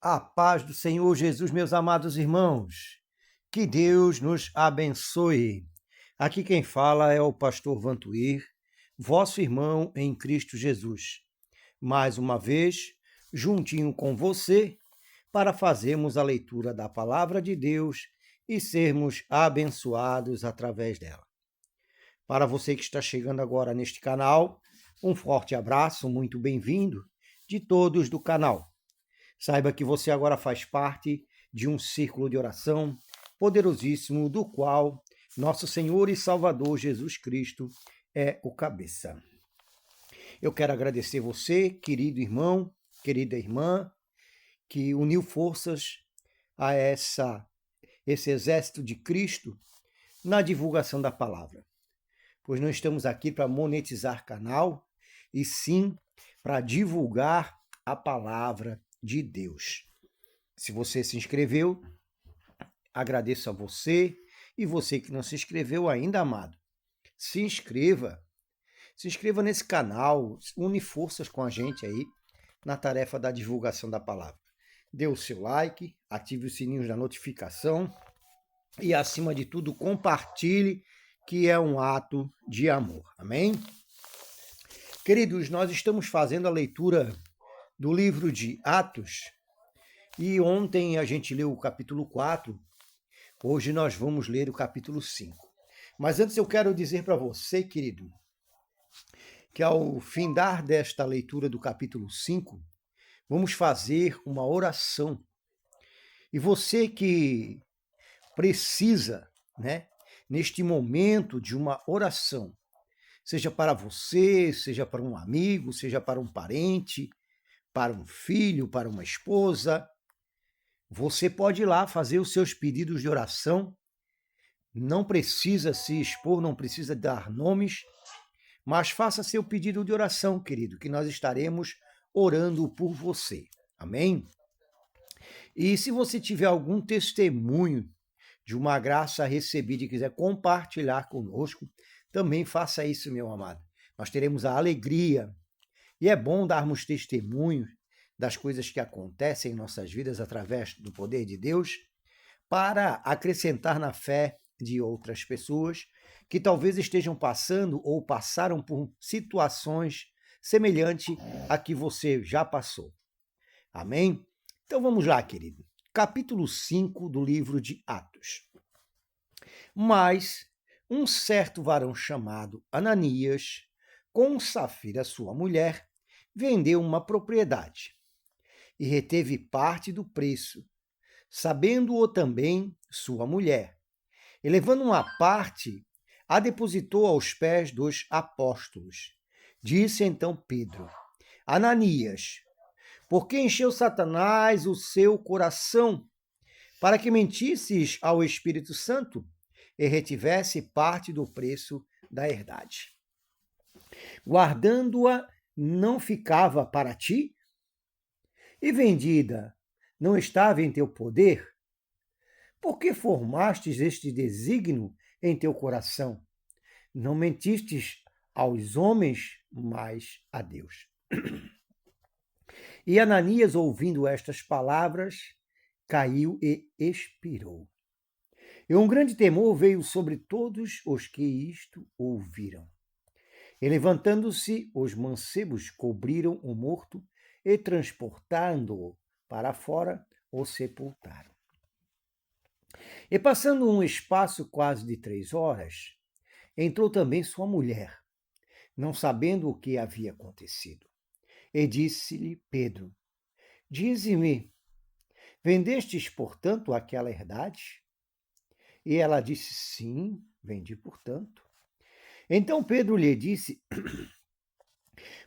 A paz do Senhor Jesus, meus amados irmãos. Que Deus nos abençoe. Aqui quem fala é o pastor Vantuir, vosso irmão em Cristo Jesus. Mais uma vez, juntinho com você, para fazermos a leitura da palavra de Deus e sermos abençoados através dela. Para você que está chegando agora neste canal, um forte abraço, muito bem-vindo de todos do canal. Saiba que você agora faz parte de um círculo de oração poderosíssimo, do qual nosso Senhor e Salvador Jesus Cristo é o cabeça. Eu quero agradecer você, querido irmão, querida irmã, que uniu forças a esse exército de Cristo na divulgação da palavra. Pois não estamos aqui para monetizar canal, e sim para divulgar a palavra de Deus. Se você se inscreveu, agradeço a você, e você que não se inscreveu ainda, amado, se inscreva nesse canal, une forças com a gente aí na tarefa da divulgação da palavra. Dê o seu like, ative os sininhos da notificação e, acima de tudo, compartilhe, que é um ato de amor. Amém? Queridos, nós estamos fazendo a leitura do livro de Atos, e ontem a gente leu o capítulo 4, hoje nós vamos ler o capítulo 5. Mas antes eu quero dizer para você, querido, que ao findar desta leitura do capítulo 5, vamos fazer uma oração. E você que precisa, neste momento de uma oração, seja para você, seja para um amigo, seja para um parente, para um filho, para uma esposa, você pode ir lá fazer os seus pedidos de oração. Não precisa se expor, não precisa dar nomes, mas faça seu pedido de oração, querido, que nós estaremos orando por você. Amém? E se você tiver algum testemunho de uma graça recebida e quiser compartilhar conosco, também faça isso, meu amado. Nós teremos a alegria, e é bom darmos testemunho das coisas que acontecem em nossas vidas através do poder de Deus, para acrescentar na fé de outras pessoas que talvez estejam passando ou passaram por situações semelhantes a que você já passou. Amém? Então vamos lá, querido. Capítulo 5 do livro de Atos. Mas um certo varão chamado Ananias, com Safira, sua mulher, vendeu uma propriedade e reteve parte do preço, sabendo-o também sua mulher. E levando uma parte, a depositou aos pés dos apóstolos. Disse então Pedro: Ananias, por que encheu Satanás o seu coração, para que mentisses ao Espírito Santo e retivesse parte do preço da herdade? Guardando-a, não ficava para ti? E vendida, não estava em teu poder? Por que formastes este desígnio em teu coração? Não mentistes aos homens, mas a Deus. E Ananias, ouvindo estas palavras, caiu e expirou. E um grande temor veio sobre todos os que isto ouviram. E levantando-se, os mancebos cobriram o morto e, transportando-o para fora, o sepultaram. E passando um espaço quase de 3 horas, entrou também sua mulher, não sabendo o que havia acontecido. E disse-lhe Pedro: Dize-me, vendestes, portanto, aquela herdade? E ela disse: Sim, vendi, portanto. Então Pedro lhe disse: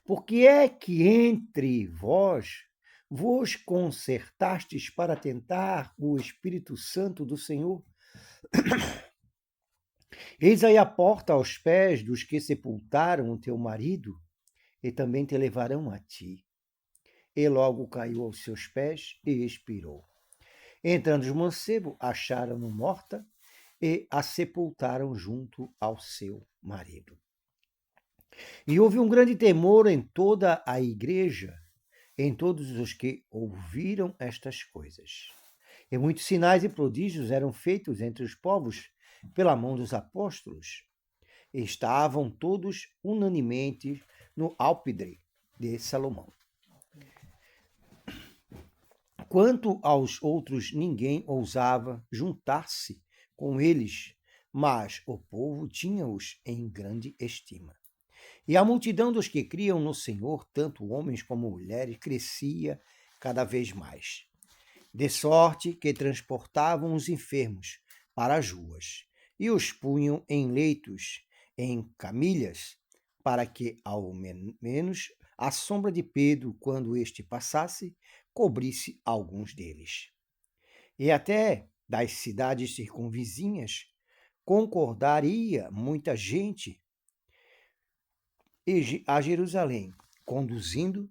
Por que é que entre vós vos concertastes para tentar o Espírito Santo do Senhor? Eis aí a porta aos pés dos que sepultaram o teu marido, e também te levarão a ti. E logo caiu aos seus pés e expirou. Entrando os mancebos, acharam-no morta e a sepultaram junto ao seu marido. E houve um grande temor em toda a igreja em todos os que ouviram estas coisas. E muitos sinais e prodígios eram feitos entre os povos pela mão dos apóstolos. E estavam todos unanimemente no alpendre de Salomão. Quanto aos outros, ninguém ousava juntar-se com eles, mas o povo tinha-os em grande estima. E a multidão dos que criam no Senhor, tanto homens como mulheres, crescia cada vez mais, de sorte que transportavam os enfermos para as ruas e os punham em leitos, em camilhas, para que, ao menos, a sombra de Pedro, quando este passasse, cobrisse alguns deles. E até das cidades circunvizinhas concordaria muita gente a Jerusalém, conduzindo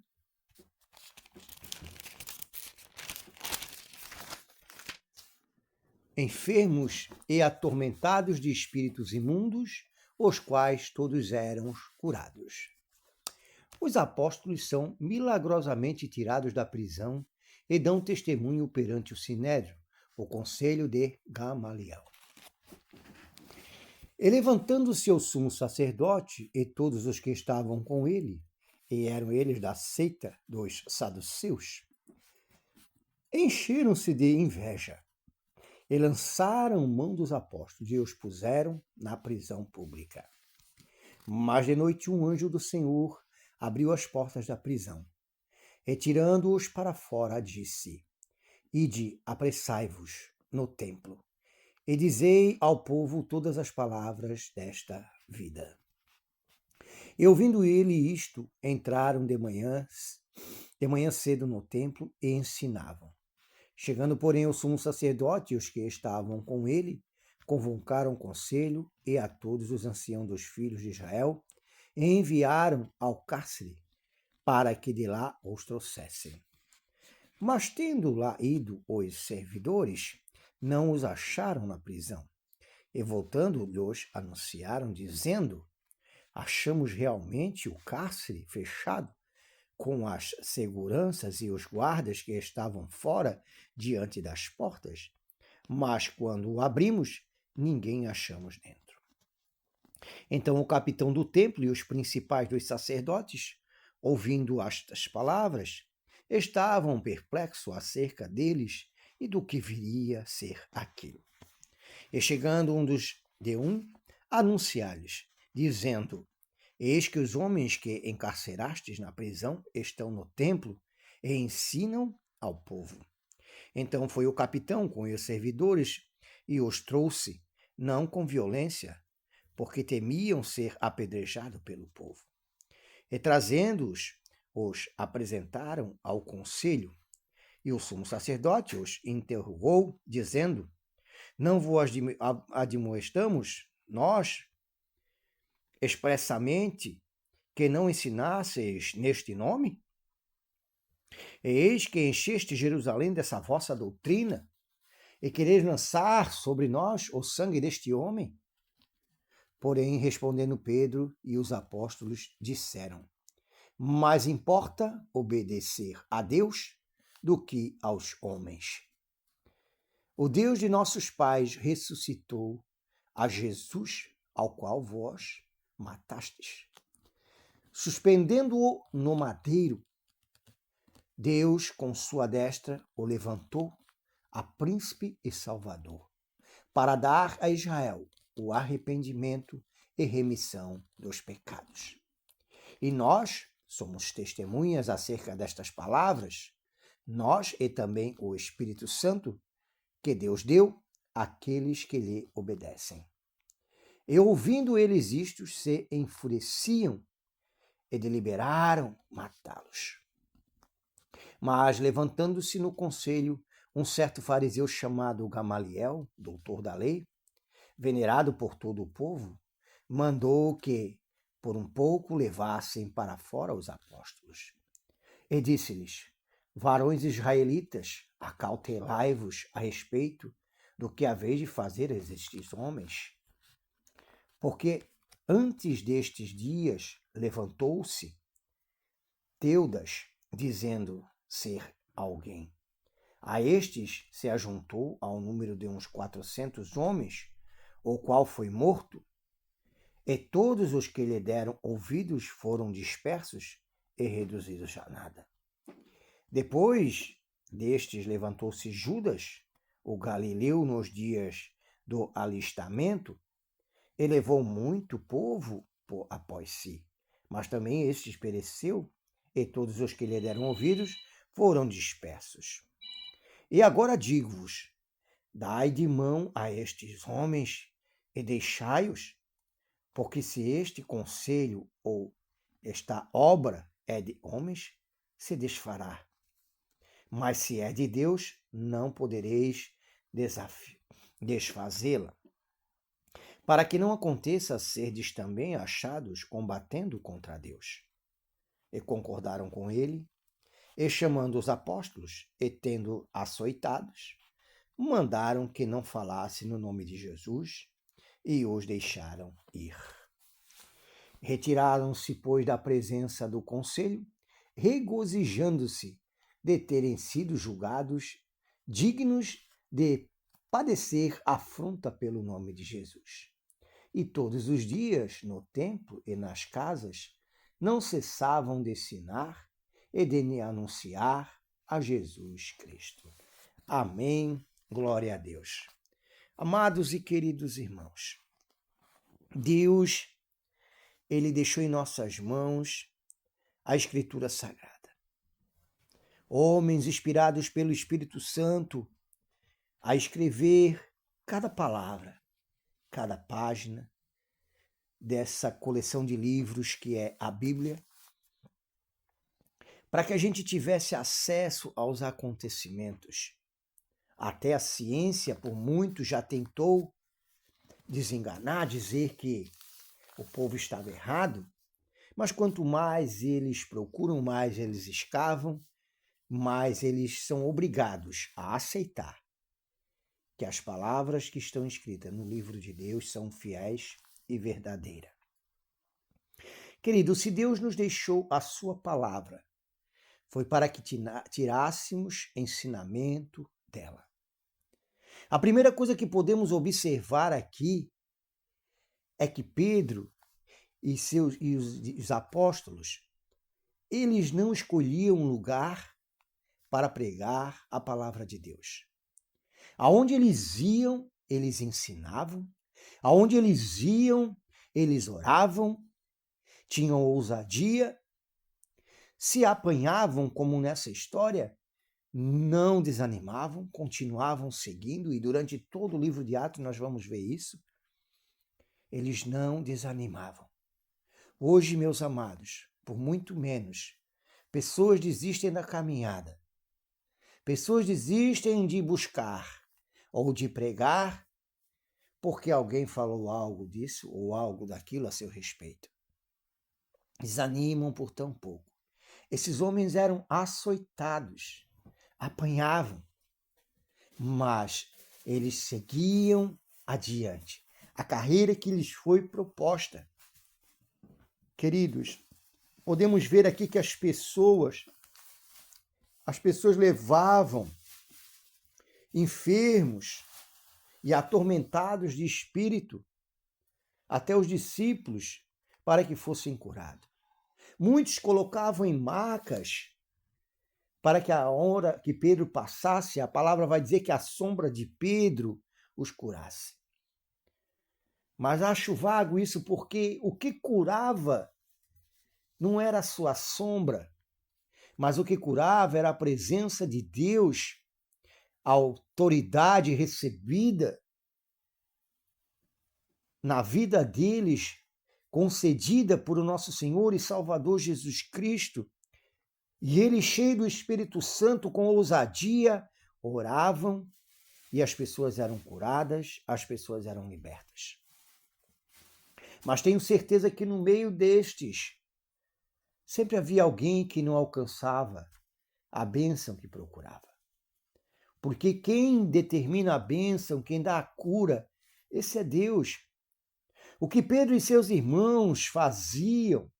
enfermos e atormentados de espíritos imundos, os quais todos eram curados. Os apóstolos são milagrosamente tirados da prisão e dão testemunho perante o Sinédrio, o conselho de Gamaliel. E levantando-se o sumo sacerdote e todos os que estavam com ele, e eram eles da seita dos saduceus, encheram-se de inveja e lançaram mão dos apóstolos e os puseram na prisão pública. Mas de noite um anjo do Senhor abriu as portas da prisão, e tirando-os para fora, disse: Ide, apressai-vos no templo, e dizei ao povo todas as palavras desta vida. E ouvindo ele isto, entraram de manhã cedo no templo e ensinavam. Chegando, porém, o sumo sacerdote e os que estavam com ele, convocaram o conselho e a todos os anciãos dos filhos de Israel, e enviaram ao cárcere, para que de lá os trouxessem. Mas tendo lá ido os servidores, não os acharam na prisão. E voltando-lhes, anunciaram, dizendo: Achamos realmente o cárcere fechado, com as seguranças e os guardas que estavam fora diante das portas, mas quando o abrimos, ninguém achamos dentro. Então o capitão do templo e os principais dos sacerdotes, ouvindo estas palavras, estavam perplexos acerca deles e do que viria a ser aquilo. E chegando anunciar-lhes, dizendo: Eis que os homens que encarcerastes na prisão estão no templo e ensinam ao povo. Então foi o capitão com os servidores e os trouxe, não com violência, porque temiam ser apedrejados pelo povo. E trazendo-os, os apresentaram ao conselho. E o sumo sacerdote os interrogou, dizendo: Não vos admoestamos, nós, expressamente, que não ensinasseis neste nome? E eis que encheste Jerusalém dessa vossa doutrina, e quereis lançar sobre nós o sangue deste homem? Porém, respondendo Pedro e os apóstolos, disseram: Mais importa obedecer a Deus do que aos homens. O Deus de nossos pais ressuscitou a Jesus, ao qual vós matastes. Suspendendo-o no madeiro, Deus, com sua destra, o levantou a príncipe e salvador, para dar a Israel o arrependimento e remissão dos pecados. E nós somos testemunhas acerca destas palavras, nós e também o Espírito Santo, que Deus deu àqueles que lhe obedecem. E ouvindo eles isto, se enfureciam e deliberaram matá-los. Mas, levantando-se no conselho, um certo fariseu chamado Gamaliel, doutor da lei, venerado por todo o povo, mandou que, por um pouco, levassem para fora os apóstolos. E disse-lhes: Varões israelitas, acautelai-vos a respeito do que haveis de fazer a estes homens. Porque antes destes dias levantou-se Teudas, dizendo ser alguém. A estes se ajuntou ao número de uns 400 homens, o qual foi morto, e todos os que lhe deram ouvidos foram dispersos e reduzidos a nada. Depois destes levantou-se Judas, o galileu, nos dias do alistamento, e levou muito povo após si. Mas também estes pereceu, e todos os que lhe deram ouvidos foram dispersos. E agora digo-vos, dai de mão a estes homens e deixai-os, porque se este conselho ou esta obra é de homens, se desfará. Mas se é de Deus, não podereis desfazê-la. Para que não aconteça serdes também achados combatendo contra Deus. E concordaram com ele, e chamando os apóstolos, e tendo açoitados, mandaram que não falasse no nome de Jesus, e os deixaram ir. Retiraram-se, pois, da presença do conselho, regozijando-se de terem sido julgados dignos de padecer afronta pelo nome de Jesus. E todos os dias, no templo e nas casas, não cessavam de ensinar e de anunciar a Jesus Cristo. Amém. Glória a Deus. Amados e queridos irmãos, Deus, Ele deixou em nossas mãos a Escritura Sagrada. Homens inspirados pelo Espírito Santo a escrever cada palavra, cada página dessa coleção de livros que é a Bíblia, para que a gente tivesse acesso aos acontecimentos. Até a ciência, por muito, já tentou desenganar, dizer que o povo estava errado, mas quanto mais eles procuram, mais eles escavam, mais eles são obrigados a aceitar que as palavras que estão escritas no livro de Deus são fiéis e verdadeiras. Querido, se Deus nos deixou a sua palavra, foi para que tirássemos ensinamento dela. A primeira coisa que podemos observar aqui é que Pedro e os apóstolos, eles não escolhiam um lugar para pregar a palavra de Deus. Aonde eles iam, eles ensinavam. Aonde eles iam, eles oravam, tinham ousadia, se apanhavam, como nessa história, não desanimavam, continuavam seguindo, e durante todo o livro de Atos nós vamos ver isso. Eles não desanimavam. Hoje, meus amados, por muito menos, pessoas desistem da caminhada. Pessoas desistem de buscar ou de pregar porque alguém falou algo disso ou algo daquilo a seu respeito. Desanimam por tão pouco. Esses homens eram açoitados, apanhavam, mas eles seguiam adiante. A carreira que lhes foi proposta. Queridos, podemos ver aqui que as pessoas levavam enfermos e atormentados de espírito até os discípulos para que fossem curados. Muitos colocavam em macas para que a hora que Pedro passasse, a palavra vai dizer que a sombra de Pedro os curasse. Mas acho vago isso, porque o que curava não era a sua sombra, mas o que curava era a presença de Deus, a autoridade recebida na vida deles, concedida por o nosso Senhor e Salvador Jesus Cristo. E eles, cheios do Espírito Santo, com ousadia, oravam e as pessoas eram curadas, as pessoas eram libertas. Mas tenho certeza que no meio destes, sempre havia alguém que não alcançava a bênção que procurava. Porque quem determina a bênção, quem dá a cura, esse é Deus. O que Pedro e seus irmãos faziam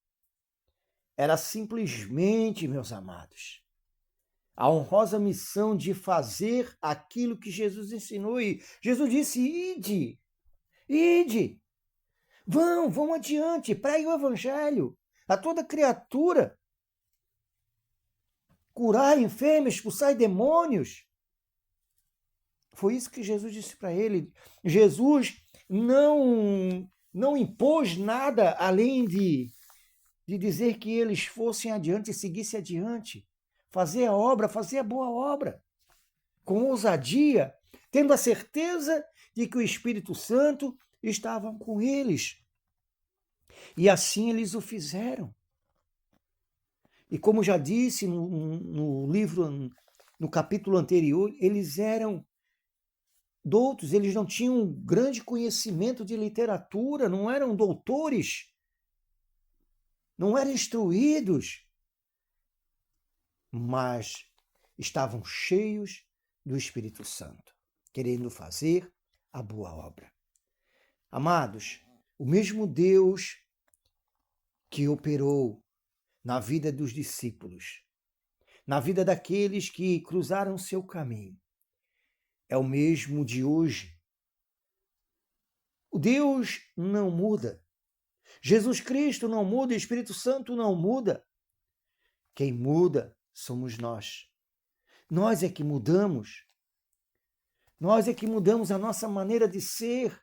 era simplesmente, meus amados, a honrosa missão de fazer aquilo que Jesus ensinou. E Jesus disse: ide, ide, vão adiante, pregue o evangelho a toda criatura, curar enfermos, expulsar demônios. Foi isso que Jesus disse para ele. Jesus não impôs nada além de dizer que eles fossem adiante e seguissem adiante. Fazer a obra, fazer a boa obra, com ousadia, tendo a certeza de que o Espírito Santo estava com eles. E assim eles o fizeram. E como já disse no livro, no capítulo anterior, eles eram doutos, eles não tinham grande conhecimento de literatura, não eram doutores, não eram instruídos, mas estavam cheios do Espírito Santo, querendo fazer a boa obra. Amados, o mesmo Deus que operou na vida dos discípulos, na vida daqueles que cruzaram seu caminho, é o mesmo de hoje. O Deus não muda. Jesus Cristo não muda, o Espírito Santo não muda. Quem muda somos nós. Nós é que mudamos. Nós é que mudamos a nossa maneira de ser.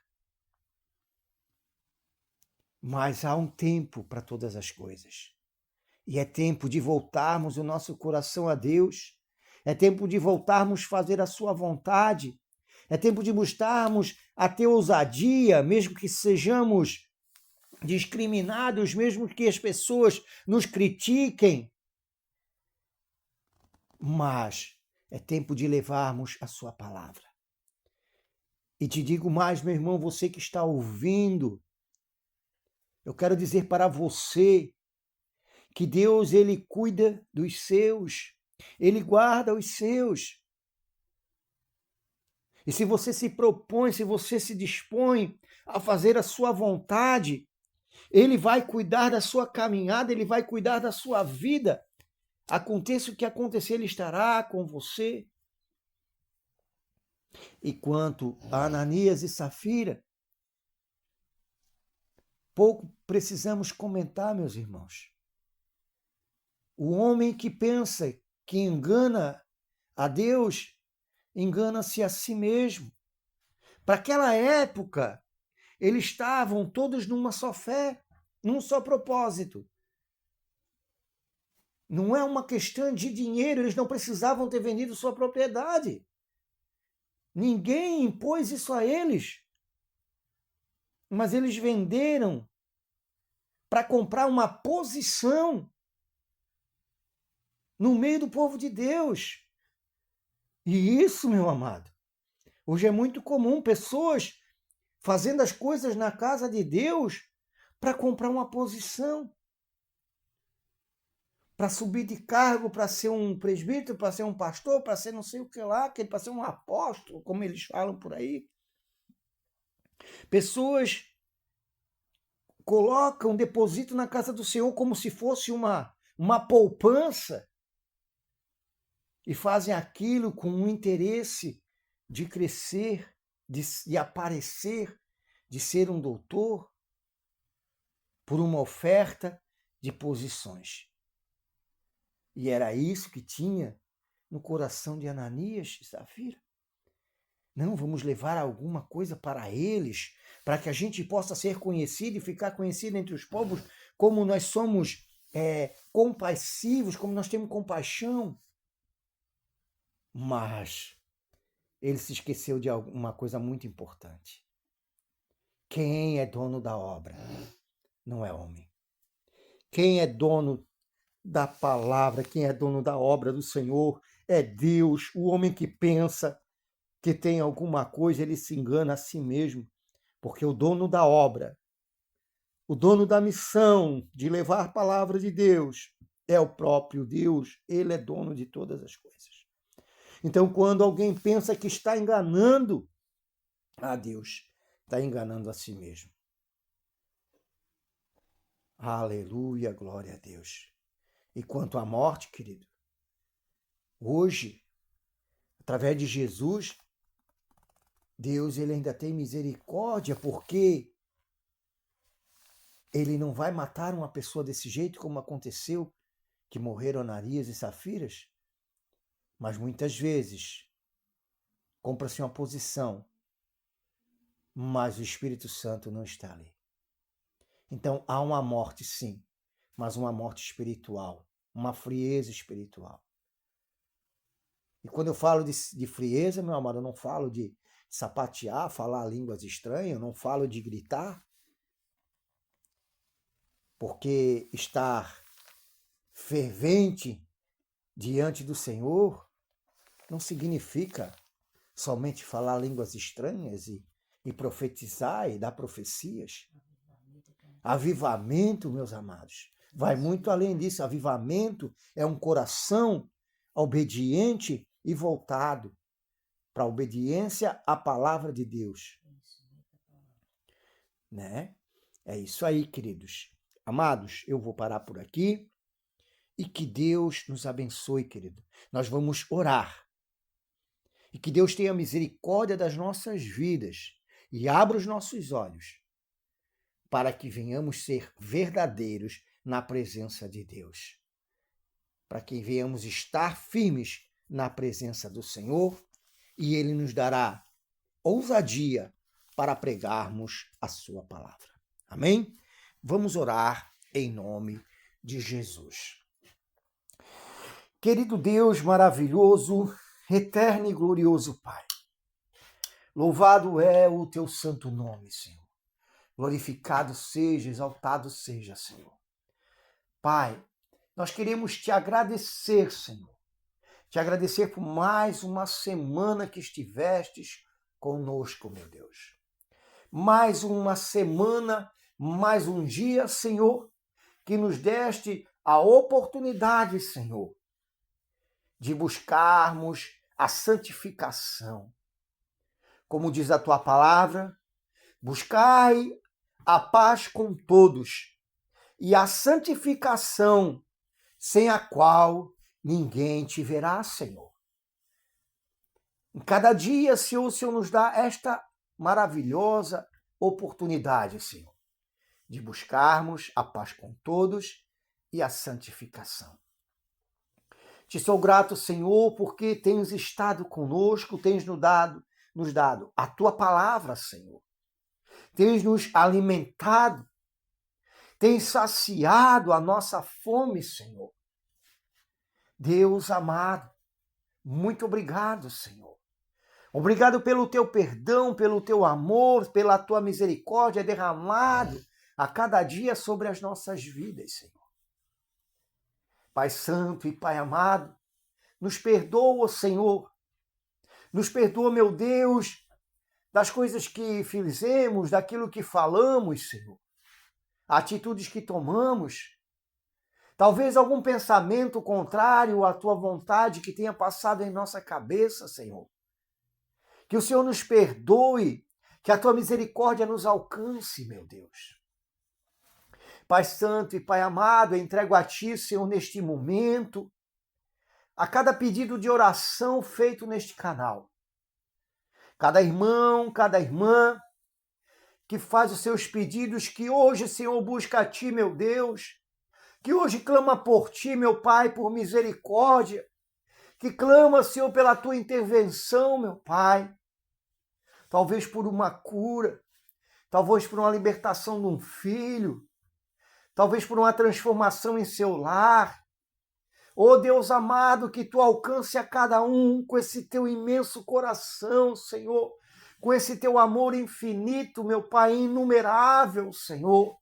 Mas há um tempo para todas as coisas. E é tempo de voltarmos o nosso coração a Deus. É tempo de voltarmos a fazer a sua vontade. É tempo de buscarmos a ter ousadia, mesmo que sejamos discriminados, mesmo que as pessoas nos critiquem. Mas é tempo de levarmos a sua palavra. E te digo mais, meu irmão, você que está ouvindo, eu quero dizer para você que Deus, ele cuida dos seus, ele guarda os seus. E se você se propõe, se você se dispõe a fazer a sua vontade, ele vai cuidar da sua caminhada, ele vai cuidar da sua vida. Aconteça o que acontecer, ele estará com você. E quanto a Ananias e Safira, pouco precisamos comentar, meus irmãos. O homem que pensa que engana a Deus, engana-se a si mesmo. Para aquela época, eles estavam todos numa só fé, num só propósito. Não é uma questão de dinheiro, eles não precisavam ter vendido sua propriedade. Ninguém impôs isso a eles. Mas eles venderam para comprar uma posição no meio do povo de Deus. E isso, meu amado, hoje é muito comum pessoas fazendo as coisas na casa de Deus para comprar uma posição, para subir de cargo, para ser um presbítero, para ser um pastor, para ser não sei o que lá, para ser um apóstolo, como eles falam por aí. Pessoas colocam, depositam na casa do Senhor como se fosse uma poupança e fazem aquilo com um interesse de crescer, de aparecer, de ser um doutor, por uma oferta de posições. E era isso que tinha no coração de Ananias e Safira. Não, vamos levar alguma coisa para eles, para que a gente possa ser conhecido e ficar conhecido entre os povos, como nós somos compassivos, como nós temos compaixão. Mas ele se esqueceu de uma coisa muito importante. Quem é dono da obra não é homem. Quem é dono da palavra, quem é dono da obra do Senhor é Deus. O homem que pensa que tem alguma coisa, ele se engana a si mesmo, porque o dono da obra, o dono da missão de levar a palavra de Deus é o próprio Deus. Ele é dono de todas as coisas. Então, quando alguém pensa que está enganando a Deus, está enganando a si mesmo. Aleluia, glória a Deus. E quanto à morte, querido, hoje, através de Jesus, Deus ele ainda tem misericórdia, porque ele não vai matar uma pessoa desse jeito, como aconteceu, que morreram Ananias e Safiras, mas muitas vezes compra-se uma posição, mas o Espírito Santo não está ali. Então há uma morte, sim, mas uma morte espiritual, uma frieza espiritual. E quando eu falo de frieza, meu amado, eu não falo de sapatear, falar línguas estranhas, eu não falo de gritar, porque estar fervente diante do Senhor não significa somente falar línguas estranhas e profetizar e dar profecias. Avivamento, meus amados, vai muito além disso. Avivamento é um coração obediente e voltado para a obediência à palavra de Deus. Né? É isso aí, queridos. Amados, eu vou parar por aqui e que Deus nos abençoe, querido. Nós vamos orar. E que Deus tenha misericórdia das nossas vidas e abra os nossos olhos para que venhamos ser verdadeiros na presença de Deus. Para que venhamos estar firmes na presença do Senhor e Ele nos dará ousadia para pregarmos a sua palavra. Amém? Vamos orar em nome de Jesus. Querido Deus maravilhoso, eterno e glorioso Pai, louvado é o teu santo nome, Senhor. Glorificado seja, exaltado seja, Senhor. Pai, nós queremos te agradecer, Senhor. Te agradecer por mais uma semana que estivestes conosco, meu Deus. Mais uma semana, mais um dia, Senhor, que nos deste a oportunidade, Senhor, de buscarmos a santificação. Como diz a tua palavra, buscai a paz com todos e a santificação, sem a qual ninguém te verá, Senhor. Em cada dia, Senhor, o Senhor nos dá esta maravilhosa oportunidade, Senhor, de buscarmos a paz com todos e a santificação. Te sou grato, Senhor, porque tens estado conosco, tens nos dado a tua palavra, Senhor. Tens nos alimentado, tens saciado a nossa fome, Senhor. Deus amado, muito obrigado, Senhor. Obrigado pelo teu perdão, pelo teu amor, pela tua misericórdia derramado a cada dia sobre as nossas vidas, Senhor. Pai Santo e Pai amado, nos perdoa, Senhor. Nos perdoa, meu Deus, das coisas que fizemos, daquilo que falamos, Senhor. Atitudes que tomamos. Talvez algum pensamento contrário à tua vontade que tenha passado em nossa cabeça, Senhor. Que o Senhor nos perdoe, que a tua misericórdia nos alcance, meu Deus. Pai Santo e Pai amado, eu entrego a ti, Senhor, neste momento, a cada pedido de oração feito neste canal. Cada irmão, cada irmã que faz os seus pedidos, que hoje, Senhor, busca a ti, meu Deus, que hoje clama por ti, meu Pai, por misericórdia, que clama, Senhor, pela tua intervenção, meu Pai, talvez por uma cura, talvez por uma libertação de um filho, talvez por uma transformação em seu lar. Oh Deus amado, que tu alcance a cada um com esse teu imenso coração, Senhor, com esse teu amor infinito, meu Pai, inumerável, Senhor.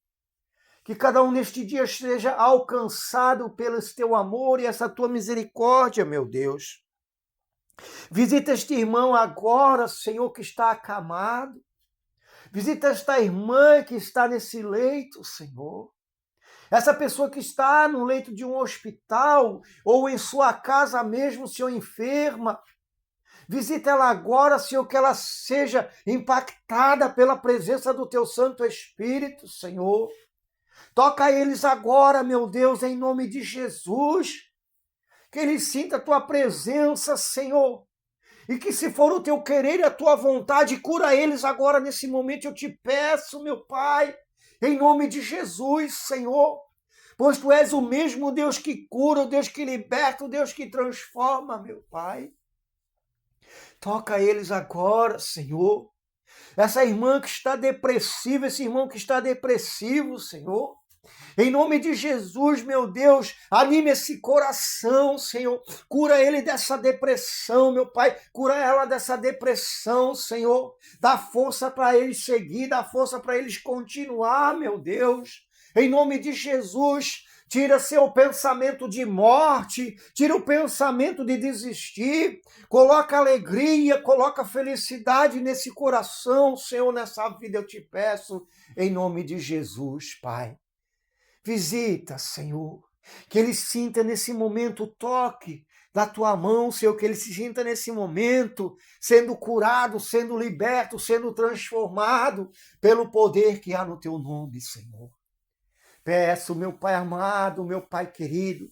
Que cada um neste dia seja alcançado pelo teu amor e essa tua misericórdia, meu Deus. Visita este irmão agora, Senhor, que está acamado. Visita esta irmã que está nesse leito, Senhor. Essa pessoa que está no leito de um hospital ou em sua casa mesmo, Senhor, enferma. Visita ela agora, Senhor, que ela seja impactada pela presença do teu Santo Espírito, Senhor. Toca eles agora, meu Deus, em nome de Jesus. Que eles sintam a tua presença, Senhor. E que se for o teu querer e a tua vontade, cura eles agora nesse momento, eu te peço, meu Pai, em nome de Jesus, Senhor. Pois tu és o mesmo Deus que cura, o Deus que liberta, o Deus que transforma, meu Pai. Toca eles agora, Senhor. Essa irmã que está depressiva, esse irmão que está depressivo, Senhor. Em nome de Jesus, meu Deus, anime esse coração, Senhor. Cura ele dessa depressão, meu Pai. Cura ela dessa depressão, Senhor. Dá força para eles seguir, dá força para eles continuar, meu Deus. Em nome de Jesus, tira seu pensamento de morte, tira o pensamento de desistir. Coloca alegria, coloca felicidade nesse coração, Senhor, nessa vida eu te peço. Em nome de Jesus, Pai. Visita, Senhor, que ele sinta nesse momento o toque da tua mão, Senhor, que ele se sinta nesse momento sendo curado, sendo liberto, sendo transformado pelo poder que há no teu nome, Senhor. Peço, meu Pai amado, meu Pai querido,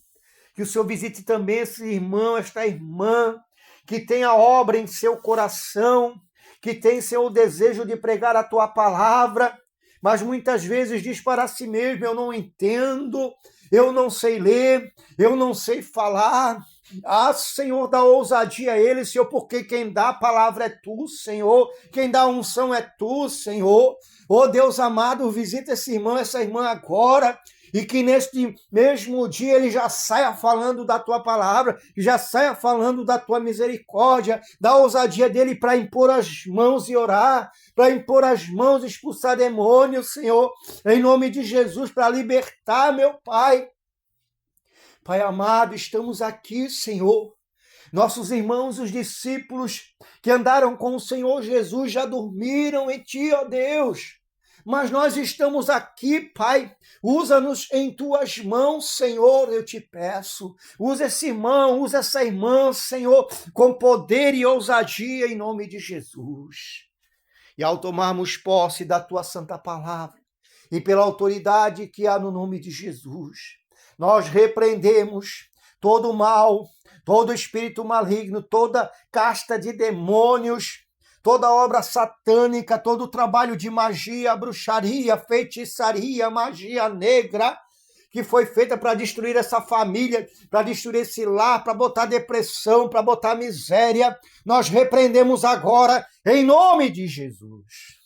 que o Senhor visite também esse irmão, esta irmã, que tem a obra em seu coração, que tem, Senhor, o desejo de pregar a tua palavra, mas muitas vezes diz para si mesmo, eu não entendo, eu não sei ler, eu não sei falar. Ah, Senhor, dá ousadia a ele, Senhor, porque quem dá a palavra é tu, Senhor, quem dá a unção é tu, Senhor. Oh, Deus amado, visita esse irmão, essa irmã agora, e que neste mesmo dia ele já saia falando da tua palavra, já saia falando da tua misericórdia, da ousadia dele para impor as mãos e orar, para impor as mãos e expulsar demônios, Senhor, em nome de Jesus, para libertar, meu Pai. Pai amado, estamos aqui, Senhor. Nossos irmãos, os discípulos que andaram com o Senhor Jesus já dormiram em ti, ó Deus. Mas nós estamos aqui, Pai. Usa-nos em tuas mãos, Senhor, eu te peço. Usa esse irmão, usa essa irmã, Senhor, com poder e ousadia em nome de Jesus. E ao tomarmos posse da tua santa palavra e pela autoridade que há no nome de Jesus, nós repreendemos todo o mal, todo espírito maligno, toda casta de demônios, toda obra satânica, todo trabalho de magia, bruxaria, feitiçaria, magia negra, que foi feita para destruir essa família, para destruir esse lar, para botar depressão, para botar miséria. Nós repreendemos agora, em nome de Jesus.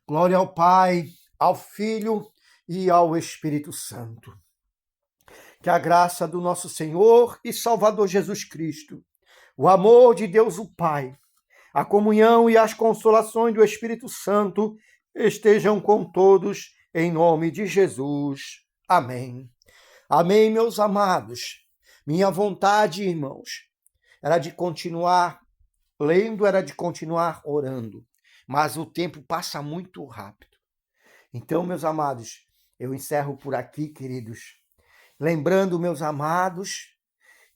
Glória ao Pai, ao Filho e ao Espírito Santo. Que a graça do nosso Senhor e Salvador Jesus Cristo, o amor de Deus o Pai, a comunhão e as consolações do Espírito Santo estejam com todos, em nome de Jesus. Amém. Amém, meus amados. Minha vontade, irmãos, era de continuar lendo, era de continuar orando, mas o tempo passa muito rápido. Então, meus amados, eu encerro por aqui, queridos. Lembrando, meus amados,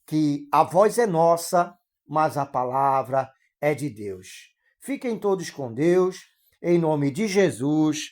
que a voz é nossa, mas a palavra é de Deus. Fiquem todos com Deus, em nome de Jesus.